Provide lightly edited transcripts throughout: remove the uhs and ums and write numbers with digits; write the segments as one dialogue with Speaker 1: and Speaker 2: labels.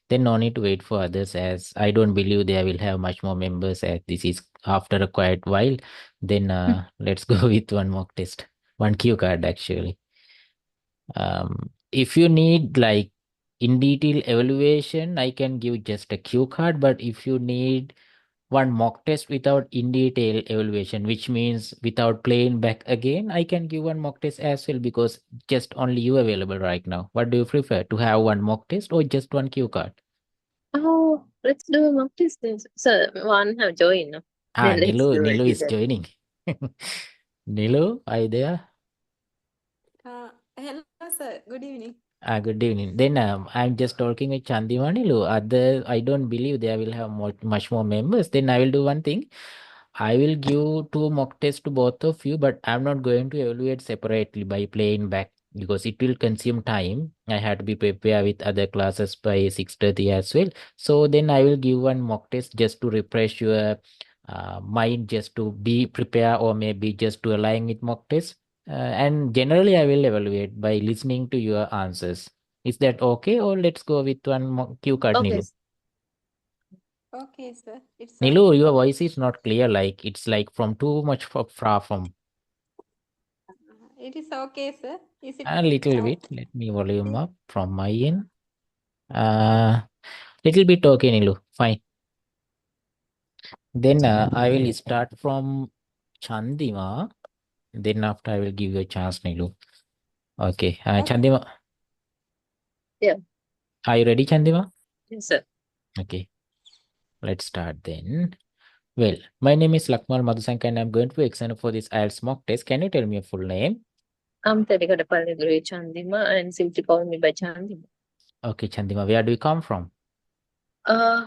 Speaker 1: Then no need to wait for others, as I don't believe they will have much more members as this is after a quiet while. Then let's go with one mock test. One cue card actually. If you need like in detail evaluation, I can give just a cue card, but if you need one mock test without in detail evaluation, which means without playing back again, I can give one mock test as well because just only you available right now. What do you prefer, to have one mock test or just one cue card?
Speaker 2: Oh, let's do a mock test then. So one have joined. No?
Speaker 1: Ah,
Speaker 2: Then let's do it
Speaker 1: Nilu is
Speaker 2: together.
Speaker 1: joining. Nilu, are you there?
Speaker 3: Hello, sir. Good evening.
Speaker 1: Good evening. Then I'm just talking with Chandima Nilu. Other, I don't believe they will have much more members. Then I will do one thing. I will give two mock tests to both of you, but I'm not going to evaluate separately by playing back because it will consume time. I had to be prepared with other classes by 6:30 as well. So then I will give one mock test just to refresh your mind, just to be prepared, or maybe just to align with mock test. And generally, I will evaluate by listening to your answers. Is that okay? Or let's go with one cue card,
Speaker 2: Okay.
Speaker 1: Nilu.
Speaker 3: Okay, sir. It's
Speaker 1: Nilu,
Speaker 3: okay.
Speaker 1: your voice is not clear. Like it's like from too much far from.
Speaker 3: It is okay, sir. Is it
Speaker 1: A little
Speaker 3: now?
Speaker 1: bit. Let me volume up from my end. Uh, Little bit okay, Nilu. Fine. Then I will start from Chandima. Then after I will give you a chance, Nilu. Okay.
Speaker 3: Okay.
Speaker 1: Chandima,
Speaker 2: Yeah.
Speaker 1: are you ready, Chandima?
Speaker 2: Yes, sir.
Speaker 1: Okay. Let's start then. Well, my name is Lakmal Madhusanka and I'm going to examine for this IELTS mock test. Can you tell me your full name?
Speaker 2: I'm Telikadapalli Chandima and simply call me by Chandima.
Speaker 1: Okay, Chandima, where do you come from?
Speaker 2: Uh,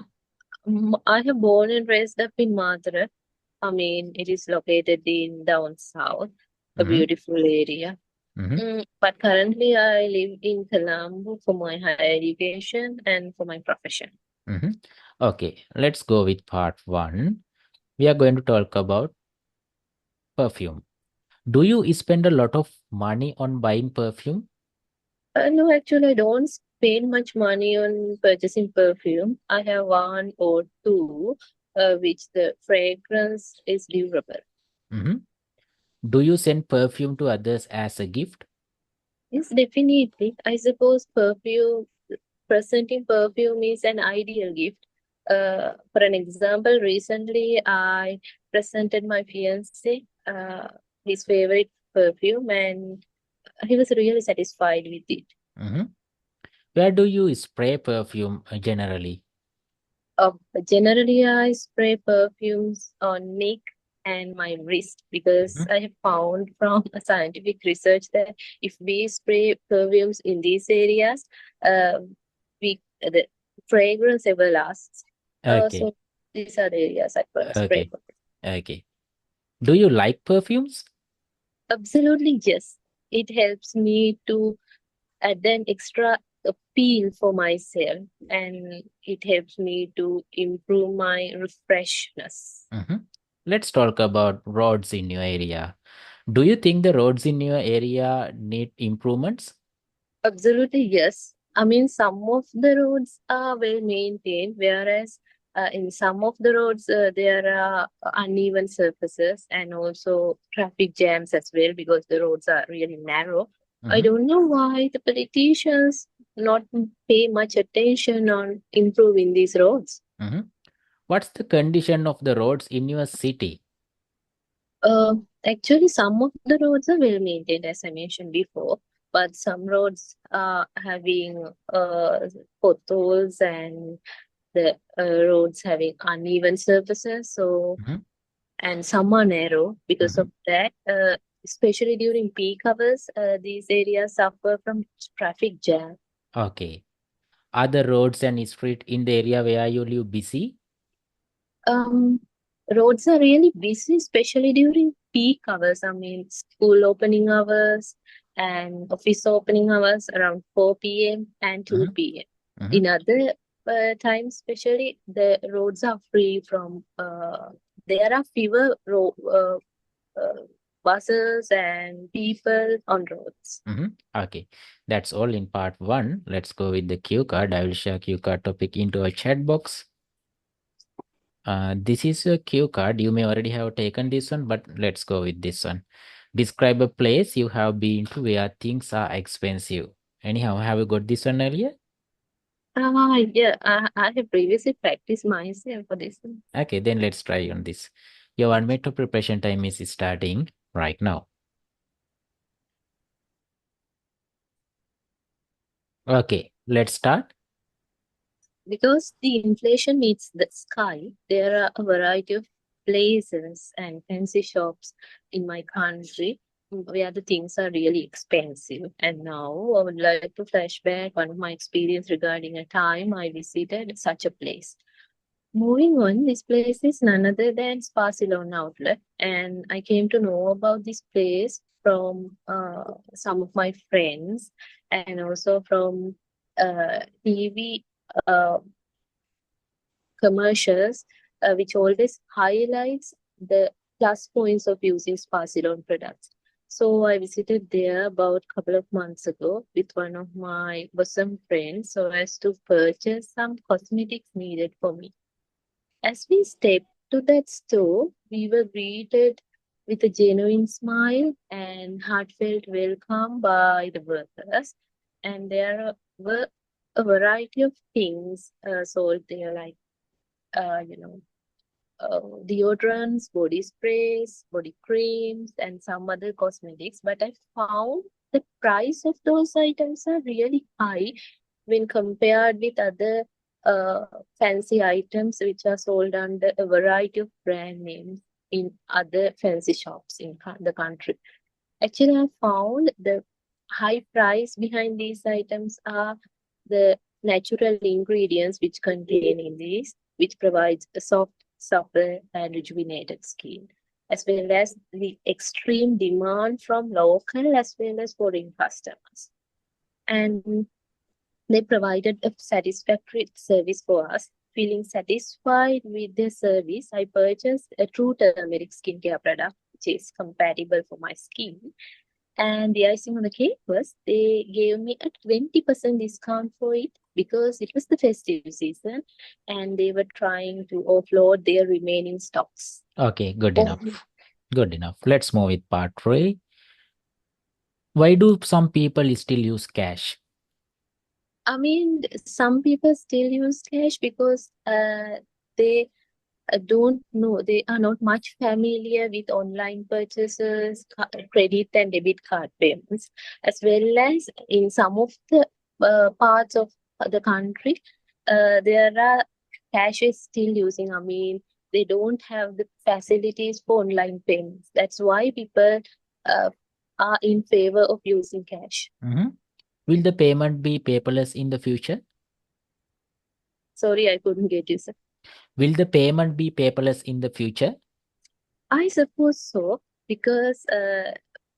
Speaker 2: I have born and raised up in Madras. I mean, it is located in down south, a
Speaker 1: Mm-hmm.
Speaker 2: beautiful area.
Speaker 1: Mm-hmm.
Speaker 2: But currently, I live in Colombo for my higher education and for my profession.
Speaker 1: Mm-hmm. Okay, let's go with part one. We are going to talk about perfume. Do you spend a lot of money on buying perfume?
Speaker 2: No, actually, I don't spend much money on purchasing perfume. I have one or two, which the fragrance is durable.
Speaker 1: Mm-hmm. Do you send perfume to others as a gift?
Speaker 2: Yes, definitely. I suppose presenting perfume is an ideal gift. For an example, recently I presented my fiance his favorite perfume, and he was really satisfied with it.
Speaker 1: Mm-hmm. Where do you spray perfume generally?
Speaker 2: Uh, Generally, I spray perfumes on neck and my wrist because
Speaker 1: Mhm.
Speaker 2: I have found from a scientific research that if we spray perfumes in these areas, uh, the fragrance ever lasts.
Speaker 1: Okay,
Speaker 2: So these are the areas I spray
Speaker 1: okay,
Speaker 2: for.
Speaker 1: okay. Do you like perfumes?
Speaker 2: Absolutely, yes. It helps me to add an extra appeal for myself, and it helps me to improve my refreshness.
Speaker 1: Mm-hmm. Let's talk about roads in your area. Do you think the roads in your area need improvements?
Speaker 2: Absolutely, yes. I mean, some of the roads are well maintained, whereas in some of the roads there are uneven surfaces and also traffic jams as well because the roads are really narrow. I
Speaker 1: Mm-hmm.
Speaker 2: don't know why the politicians not pay much attention on improving these roads.
Speaker 1: Mm-hmm. What's the condition of the roads in your city?
Speaker 2: Uh, Actually, some of the roads are well maintained, as I mentioned before, but some roads are having potholes and the roads having uneven surfaces. So,
Speaker 1: Mm-hmm.
Speaker 2: and some are narrow. Because
Speaker 1: Mm-hmm.
Speaker 2: of that, especially during peak hours, these areas suffer from traffic jam.
Speaker 1: Okay. Are the roads and street in the area where you live busy?
Speaker 2: Um, Roads are really busy, especially during peak hours. I mean, school opening hours and office opening hours around 4 p.m. and
Speaker 1: Mm-hmm.
Speaker 2: 2 p.m.
Speaker 1: Mm-hmm.
Speaker 2: In other times, especially, the roads are free from, there are fewer buses and people on roads.
Speaker 1: Okay, that's all in part one. Let's go with the cue card. I will share cue card topic into a chat box. This is a cue card. You may already have taken this one, but let's go with this one. Describe a place you have been to where things are expensive. Anyhow, have you got this one earlier?
Speaker 2: Yeah, I have previously practiced myself for this one.
Speaker 1: Okay, then let's try on this. Your 1 minute of preparation time is starting right now. Okay, let's start.
Speaker 2: Because the inflation meets the sky, there are a variety of places and fancy shops in my country where the things are really expensive. And now I would like to flashback one of my experience regarding a time I visited such a place. Moving on, this place is none other than Sparsilon Outlet, and I came to know about this place from some of my friends and also from TV uh, commercials, which always highlights the plus points of using Sparsilon products. So I visited there about a couple of months ago with one of my bosom friends so as to purchase some cosmetics needed for me. As we stepped to that store, we were greeted with a genuine smile and heartfelt welcome by the workers. And there were a variety of things sold there, like uh, you know, deodorants, body sprays, body creams, and some other cosmetics. But I found the price of those items are really high when compared with other uh, fancy items which are sold under a variety of brand names in other fancy shops in the country. Actually, I found the high price behind these items are the natural ingredients which contain in these, which provides a soft, supple, and rejuvenated skin, as well as the extreme demand from local as well as foreign customers. And they provided a satisfactory service for us. Feeling satisfied with their service, I purchased a true turmeric skincare product, which is compatible for my skin. And the icing on the cake was they gave me a 20% discount for it because it was the festive season and they were trying to offload their remaining stocks.
Speaker 1: Okay, good
Speaker 2: Oh,
Speaker 1: enough. Good enough. Let's move with part three. Why do some people still use cash?
Speaker 2: I mean, some people still use cash because they don't know, they are not much familiar with online purchases, credit and debit card payments, as well as in some of the parts of the country, there are cash is still using. I mean, they don't have the facilities for online payments. That's why people uh, are in favor of using cash.
Speaker 1: Mhm. Will the payment be paperless in the future?
Speaker 2: Sorry, I couldn't get you, sir.
Speaker 1: Will the payment be paperless in the future?
Speaker 2: I suppose so, because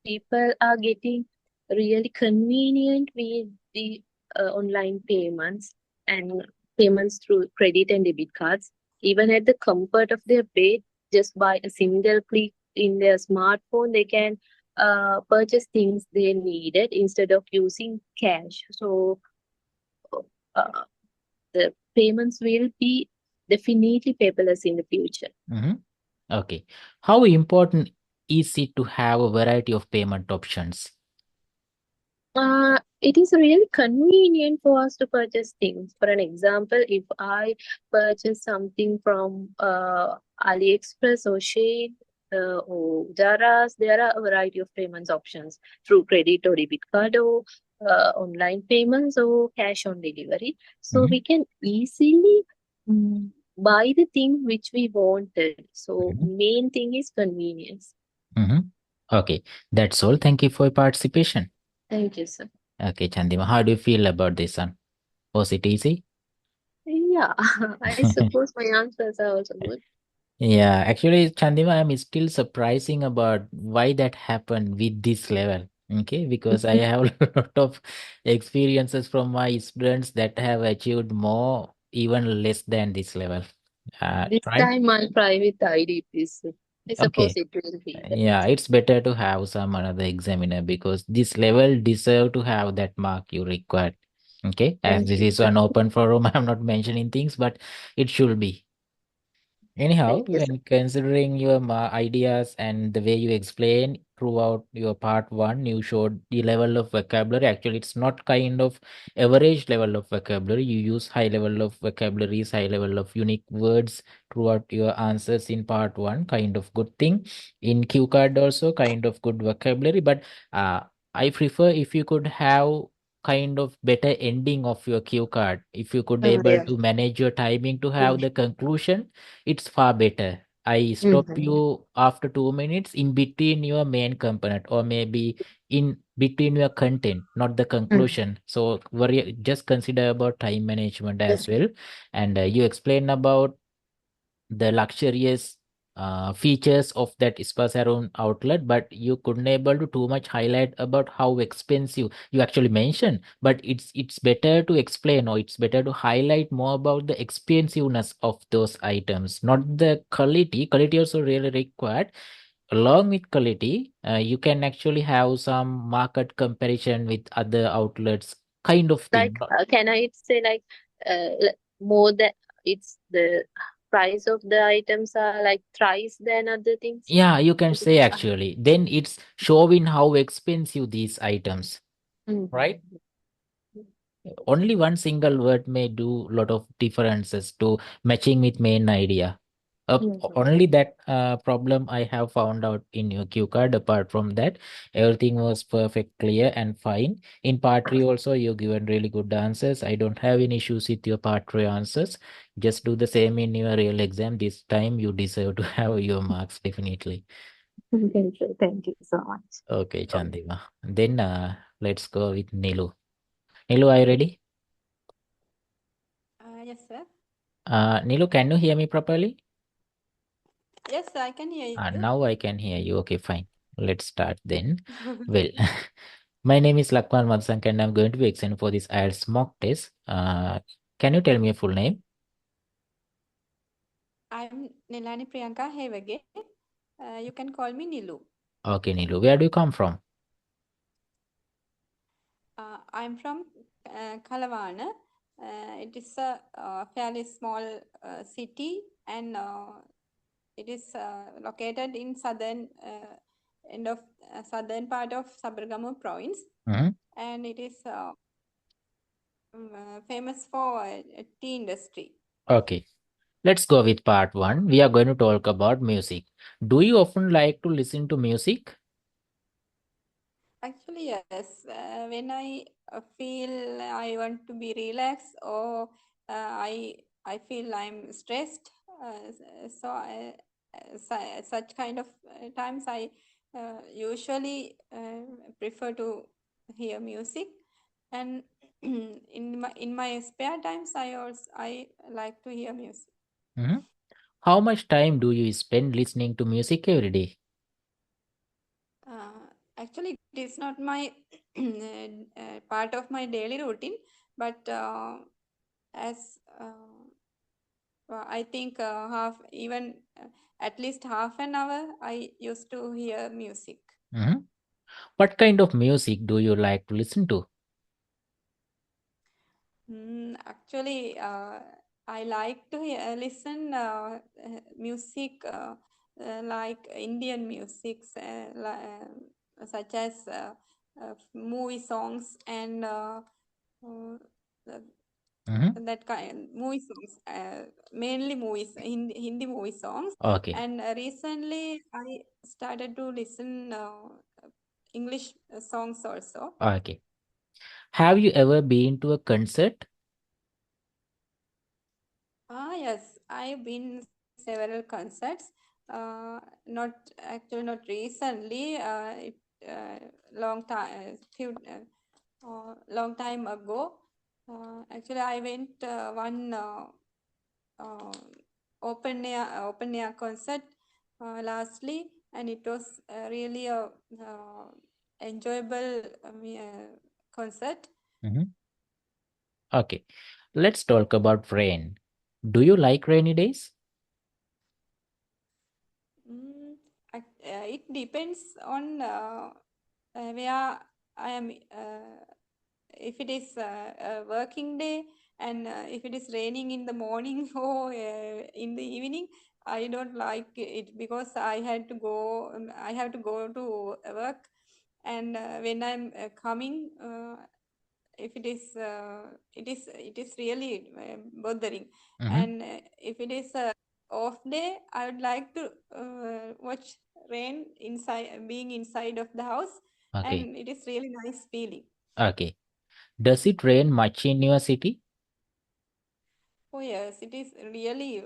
Speaker 2: people are getting really convenient with the online payments and payments through credit and debit cards, even at the comfort of their bed, just by a single click in their smartphone, they can purchase things they needed instead of using cash. So uh, the payments will be definitely paperless in the future.
Speaker 1: Mhm. Okay. How important is it to have a variety of payment options?
Speaker 2: It is really convenient for us to purchase things. For an example, if I purchase something from AliExpress or Shein or Zara's, there are a variety of payments options through credit or debit card or online payments or cash on delivery. So
Speaker 1: Mhm.
Speaker 2: we can easily buy the thing which we wanted. So
Speaker 1: Mhm.
Speaker 2: main thing is convenience.
Speaker 1: Mhm. Okay, that's all. Thank you for your participation.
Speaker 2: Thank you, sir.
Speaker 1: Okay, Chandima, how do you feel about this one? Was it easy?
Speaker 2: Yeah, I suppose my answers are also good.
Speaker 1: Yeah, actually, Chandima, I'm still surprising about why that happened with this level. Okay, because I have a lot of experiences from my students that have achieved more, even less than this level.
Speaker 2: This
Speaker 1: Right?
Speaker 2: time I'll try with IDPs. I
Speaker 1: Okay.
Speaker 2: suppose it will be the
Speaker 1: Yeah,
Speaker 2: best.
Speaker 1: it's better to have some another examiner because this level deserve to have that mark you required. Okay, as this is
Speaker 2: Mhm.
Speaker 1: an open forum, I'm not mentioning things, but it should be. Anyhow,
Speaker 2: Thank you, sir.
Speaker 1: when considering your ideas and the way you explain throughout your part one, you showed the level of vocabulary. Actually, it's not kind of average level of vocabulary. You use high level of vocabularies, high level of unique words throughout your answers in part one. Kind of good thing. In Q card also, kind of good vocabulary. But uh, I prefer if you could have kind of better ending of your cue card. If you could able
Speaker 2: Yeah.
Speaker 1: to manage your timing to have the conclusion, it's far better. I stop
Speaker 2: Mm-hmm.
Speaker 1: you after 2 minutes in between your main component or maybe in between your content, not the conclusion. So worry, just consider about time management as well. And you explain about the luxurious features of that Spasaron outlet, but you couldn't able to too much highlight about how expensive you actually mentioned. But it's better to explain or it's better to highlight more about the expensiveness of those items, not the quality. Quality also really required. Along with quality, you can actually have some market comparison with other outlets, kind of
Speaker 2: Like,
Speaker 1: thing.
Speaker 2: can I say like more than it's the price of the items are like thrice than other things?
Speaker 1: Yeah, you can
Speaker 2: Is it
Speaker 1: say
Speaker 2: fine?
Speaker 1: actually. Then it's showing how expensive these items, right?
Speaker 2: Mm-hmm.
Speaker 1: Only one single word may do lot of differences to matching with main idea.
Speaker 2: Mm-hmm.
Speaker 1: Only that problem I have found out in your cue card. Apart from that, everything was perfect, clear, and fine. In part three, also you given really good answers. I don't have any issues with your part three answers. Just do the same in your real exam. This time you deserve to have your marks definitely.
Speaker 2: Thank you so much.
Speaker 1: Okay, Chandima. Then let's go with Nilu. Nilu, are you ready?
Speaker 3: Yes, sir.
Speaker 1: Nilu, can you hear me properly?
Speaker 3: Yes, I can hear you.
Speaker 1: Now I can hear you. Okay, fine. Let's start then. Well, my name is Lakman Madsank and I'm going to be examined for this IELTS mock test. Can you tell me your full name?
Speaker 3: I'm Nilani Priyanka Hevage. You can call me Nilu.
Speaker 1: Okay, Nilu. Where do you come from?
Speaker 3: I'm from Kalawana. It is a fairly small city, and it is located in southern end of southern part of Sabaragamu province,
Speaker 1: Mhm.
Speaker 3: and it is famous for tea industry.
Speaker 1: Okay, let's go with part one. We are going to talk about music. Do you often like to listen to music?
Speaker 3: Actually, yes. When I feel I want to be relaxed or I feel I'm stressed, so such kind of times I usually prefer to hear music, and in my spare times I like to hear music.
Speaker 1: Mhm. How much time do you spend listening to music every day?
Speaker 3: Actually, it is not my part of my daily routine, but as I think half even at least half an hour I used to hear music.
Speaker 1: Mhm. What kind of music do you like to listen to?
Speaker 3: Actually, I like to listen music like Indian music, such as movie songs and uh,
Speaker 1: Mhm.
Speaker 3: that kind movie songs, mainly movies, Hindi movie songs.
Speaker 1: Okay.
Speaker 3: And recently, I started to listen English songs also.
Speaker 1: Okay. Have you ever been to a concert?
Speaker 3: Yes, I've been several concerts. Not actually not recently. It long time few long time ago. Actually, I went one uh, open air concert lastly, and it was really a enjoyable concert.
Speaker 1: Mhm. Okay. Let's talk about rain. Do you like rainy days?
Speaker 3: it depends on where I am. If it is a working day, and if it is raining in the morning or in the evening, I don't like it because I have to go to work, and when I'm coming, if it is really bothering.
Speaker 1: Mm-hmm.
Speaker 3: And if it is a off day, I would like to watch rain inside, being inside of the house,
Speaker 1: Okay.
Speaker 3: and it is really nice feeling.
Speaker 1: Okay. Does it rain much in your city?
Speaker 3: Oh yes, it is really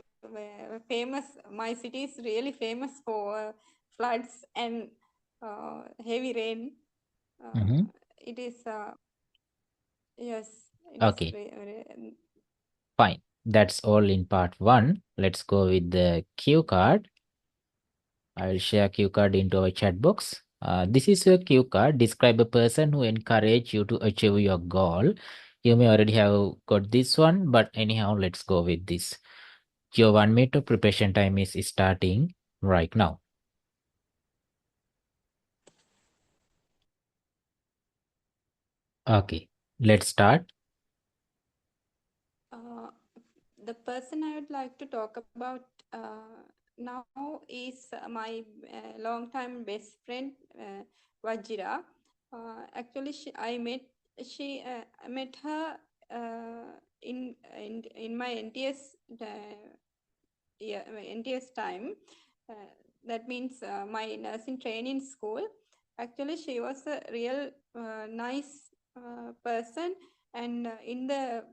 Speaker 3: famous. My city is really famous for floods and heavy rain.
Speaker 1: Mm-hmm.
Speaker 3: It is yes, it is
Speaker 1: Okay, fine. That's all in part one. Let's go with the cue card. I will share cue card into our chat box. This is your cue card. Describe a person who encourage you to achieve your goal. You may already have got this one, but anyhow, let's go with this. Your 1 minute of preparation time is starting right now. Okay, let's start.
Speaker 3: uh, the person I would like to talk about now is my long-time best friend, Vajira. Actually, I met her in my NTS yeah, NTS time. Uh, that means my nursing training school. Actually, she was a real nice person, and in the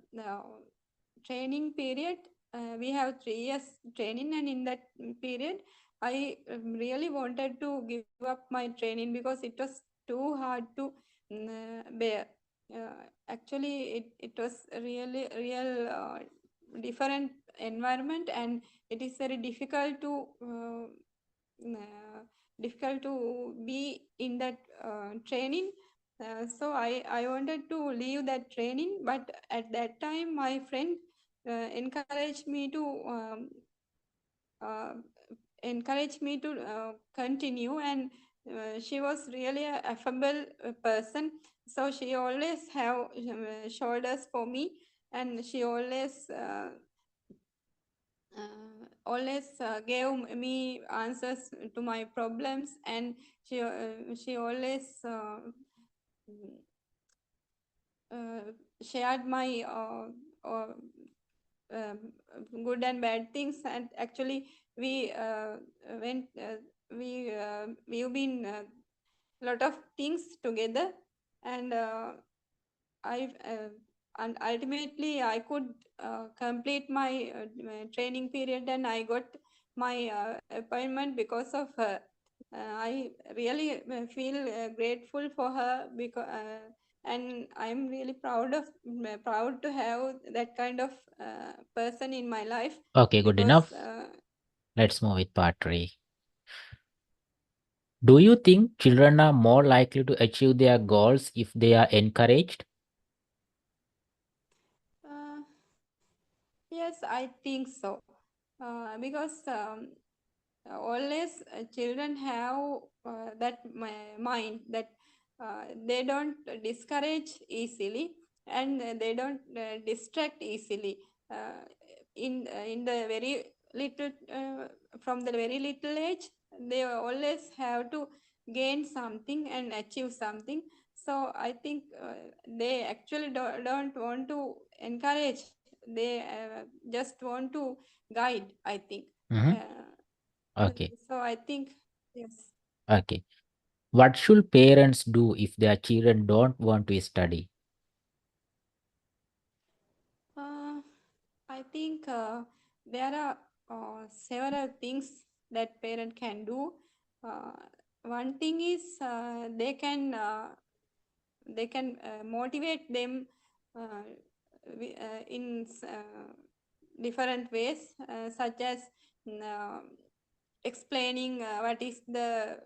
Speaker 3: training period, we have 3 years training, and in that period, I really wanted to give up my training because it was too hard to bear. Actually, it was really real different environment, and it is very uh, difficult to be in that training. So I wanted to leave that training, but at that time my friend encouraged me to uh, continue, and she was really a affable person, so she always have shoulders for me, and she always gave me answers to my problems, and she always shared my um, good and bad things. And actually we went we've been lot of things together, and I and ultimately I could complete my training period, and I got my appointment because of her. I really feel grateful for her, because and I'm really proud to have that kind of person in my life,
Speaker 1: Okay, good
Speaker 3: because
Speaker 1: enough. Let's move with part three. Do you think children are more likely to achieve their goals if they are encouraged?
Speaker 3: uh, yes, I think so, because always children have that mind that they don't discourage easily, and they don't distract easily. uh, in the very little from the very little age, they always have to gain something and achieve something. So I think they actually don't want to encourage, they just want to guide, I think.
Speaker 1: Mm-hmm.
Speaker 3: uh,
Speaker 1: Okay,
Speaker 3: so I think yes.
Speaker 1: okay. What should parents do if their children don't want to study?
Speaker 3: Uh, I think there are several things that parent can do. Uh, One thing is they can motivate them uh, in different ways, such as uh, explaining what is the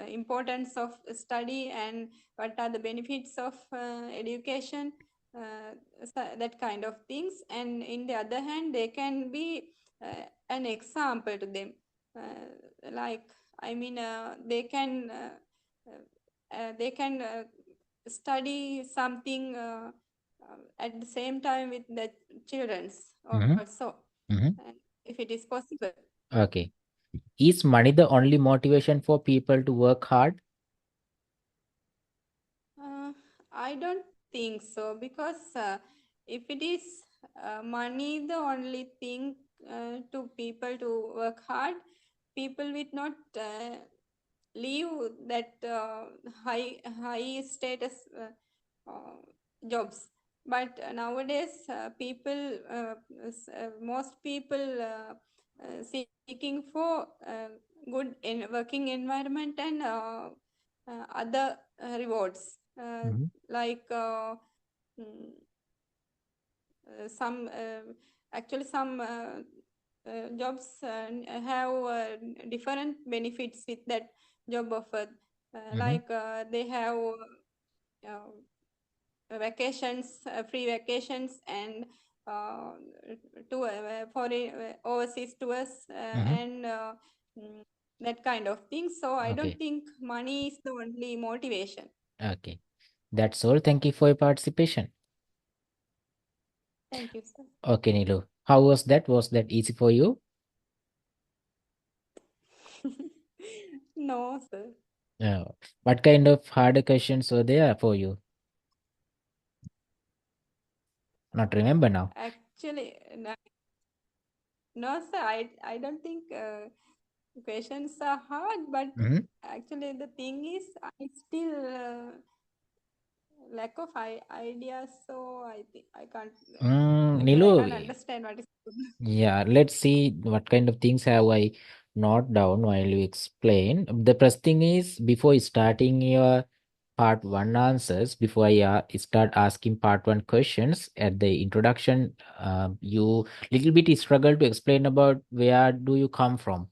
Speaker 3: importance of study, and what are the benefits of education, that kind of things. And in the other hand, they can be an example to them, like I mean, they can study something at the same time with the childrens
Speaker 1: Mm-hmm.
Speaker 3: also,
Speaker 1: Mm-hmm.
Speaker 3: if it is possible.
Speaker 1: Okay. Is money the only motivation for people to work hard?
Speaker 3: Uh, I don't think so, because if it is money the only thing to people to work hard, people will not leave that high status uh, jobs. But nowadays, most people seeking for good working environment and other rewards,
Speaker 1: Mm-hmm.
Speaker 3: like mm, some actually some jobs have different benefits with that job offer,
Speaker 1: Mm-hmm.
Speaker 3: like they have vacations, free vacations, and uh, tour for overseas tours,
Speaker 1: Mm-hmm.
Speaker 3: and mm, that kind of thing. So I don't
Speaker 1: Okay.
Speaker 3: think money is the only motivation.
Speaker 1: Okay. That's all. Thank you for your participation.
Speaker 3: Thank you, sir.
Speaker 1: Okay, Nilu. How was that? Was that easy for you?
Speaker 3: No, sir.
Speaker 1: Uh, what kind of harder questions were there for you? Not remember now.
Speaker 3: Actually, no, sir. I don't think questions are hard, but
Speaker 1: Mm-hmm.
Speaker 3: actually the thing is, I still lack of ideas, so I think I can't. Actually, I
Speaker 1: Nilu,
Speaker 3: can't understand what is.
Speaker 1: yeah, let's see what kind of things have I note down while you explain. The first thing is before starting your part one answers, before I start asking part one questions at the introduction, you little bit struggle to explain about where do you come from.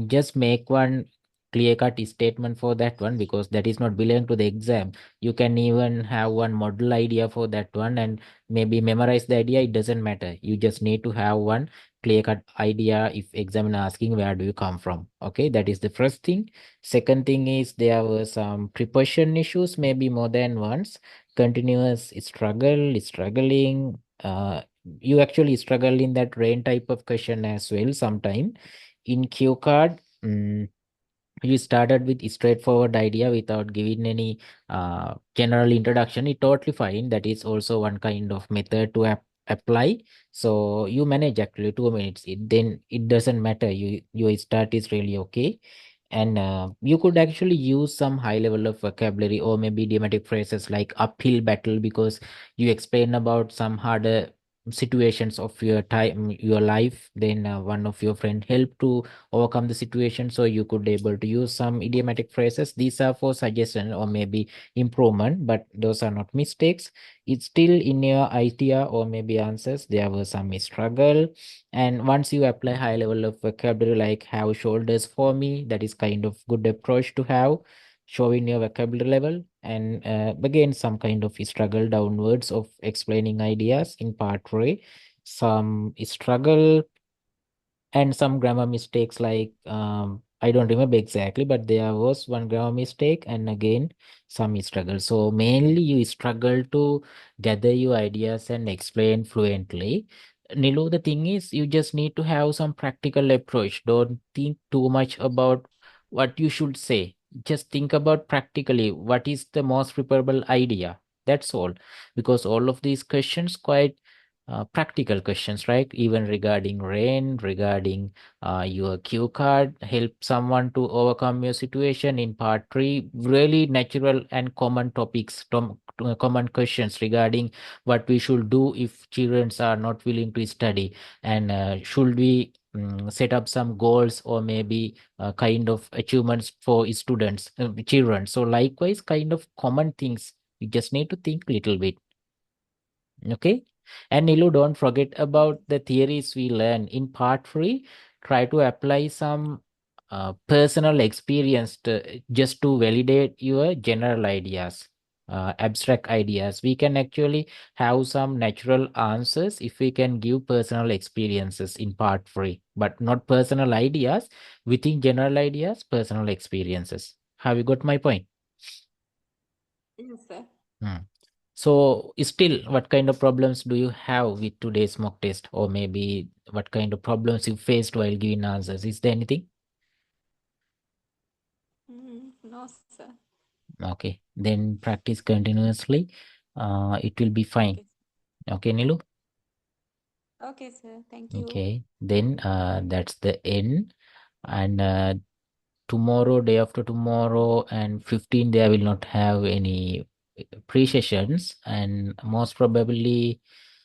Speaker 1: Just make one clear cut statement for that one because that is not belong to the exam. You can even have one model idea for that one and maybe memorize the idea. It doesn't matter. You just need to have one clear cut idea if examiner asking where do you come from. Okay, that is the first thing. Second thing is there were some preposition issues, maybe more than once. Continuous struggling. You actually struggle in that rain type of question as well sometime. In Q card, you started with a straightforward idea without giving any general introduction. It totally fine. That is also one kind of method to apply. So you manage actually 2 minutes. Then it doesn't matter. Your start is really okay, and you could actually use some high level of vocabulary or maybe idiomatic phrases like uphill battle because you explain about some harder situations of your time, your life. Then one of your friend helped to overcome the situation, so you could able to use some idiomatic phrases. These are for suggestion or maybe improvement, but those are not mistakes. It's still in your idea or maybe answers there was some struggle. And once you apply high level of vocabulary like have shoulders for me, that is kind of good approach to have, showing your vocabulary level. And again some kind of struggle downwards of explaining ideas in part 3, some struggle and some grammar mistakes like I don't remember exactly, but there was one grammar mistake and again some struggle. So mainly you struggle to gather your ideas and explain fluently. Nilu, the thing is you just need to have some practical approach. Don't think too much about what you should say. Just think about practically what is the most preferable idea. That's all. Because all of these questions quite practical questions, right? Even regarding rain, regarding your cue card, help someone to overcome your situation in part 3. Really natural and common topics, common questions regarding what we should do if children are not willing to study, and should we set up some goals or maybe kind of achievements for students, children. So likewise, kind of common things. You just need to think little bit. Okay. And Nilu, don't forget about the theories we learn in part 3. Try to apply some personal experience just to validate your general ideas. abstract ideas. We can actually have some natural answers if we can give personal experiences in part 3, but not personal ideas. Within general ideas, personal experiences. Have you got my point?
Speaker 3: Yes, sir.
Speaker 1: Hmm. So still, what kind of problems do you have with today's mock test, or maybe what kind of problems you faced while giving answers? Is there anything?
Speaker 3: No, sir.
Speaker 1: Okay, then practice continuously. It will be fine.
Speaker 3: Okay.
Speaker 1: Okay, Nilu.
Speaker 3: Okay, sir. Thank you.
Speaker 1: Okay, then that's the end. And tomorrow, day after tomorrow, and 15, there will not have any pre-sessions, and most probably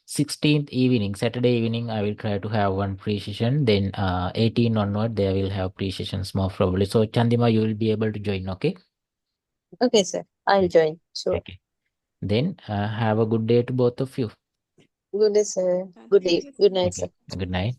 Speaker 1: 16th evening, Saturday evening, I will try to have one pre-session. Then 18 onward, they will have pre-sessions most probably. So Chandima, you will be able to join. Okay.
Speaker 2: Okay, sir. I'll join. Sure.
Speaker 1: Okay. Then have a good day to both of you.
Speaker 2: Good day, sir. Good
Speaker 3: Thank
Speaker 2: day.
Speaker 3: you,
Speaker 2: Good
Speaker 3: sir.
Speaker 2: night, sir.
Speaker 1: Okay. Good night.